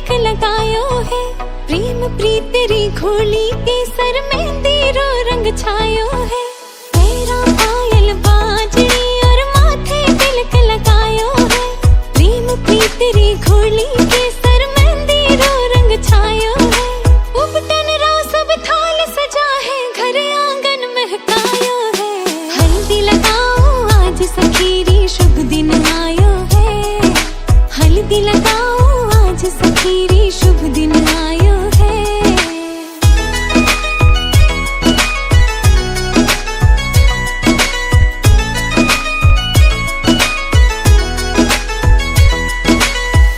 तिलक लगायो है। प्रेम प्रीत तेरी घोली के सर मेहंदी रो रंग छायो है। तेरा पायल बाजरी और माथे तिलक लगायो है। प्रेम प्रीत तेरी घोली के सर मेहंदी रो रंग छायो है। उपटन रा सब थाल सजा है, घर आंगन महकायो है। हल्दी लगाओ आज सखीरी शुभ दिन आयो है। हल्दी लगाओ आज सखीरी शुभ दिन आयो है।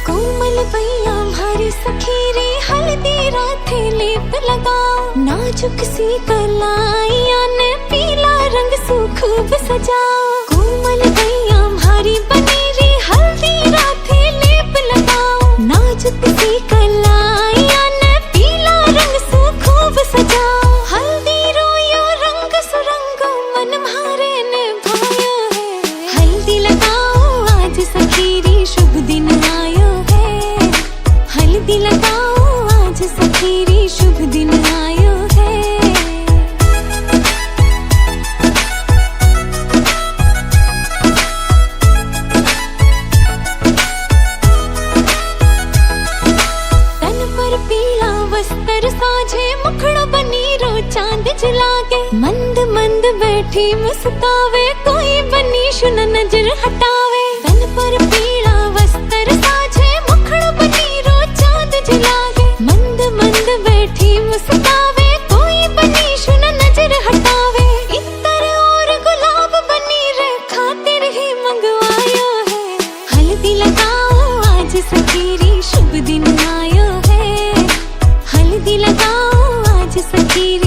कोमल भैया भारी सखीरी हल्दी राथे लेप लगाओ। नाजुक सी कलाइया ने पीला रंग सु खूब सजाओ। कोमल भैया भारी बनेरी हल्दी राथे लेप लगाओ। नाजुक सी कलाइया ने पीला रंग सु खूब सजाओ। हल्दी रोयो रंग सुरंगो मन म्हारे ने भायो है। हल्दी लगाओ आज सखीरी शुभ दिन आयो है। हल्दी लगाओ आज सखीरी शुभ दिन आयो है। तन पर पीला वस्त्र साझे मुखड़ा बनी रो चांद जलागे। मंद मंद बैठी मुस्कावे कोई बनी शुन नजर हटावे। तन पर पीला वस्त्र साझे मुखड़ा बनी रो चांद जलागे। मंद मंद बैठी मुस्कावे कोई बनी शुन नजर हटावे। इत्र और गुलाब बनी रे खातिर ही मंगवायो है। हल्दी लगाओ आज सखीरी शुभ दिन आयो है। हल्दी लगाओ आज सखीरी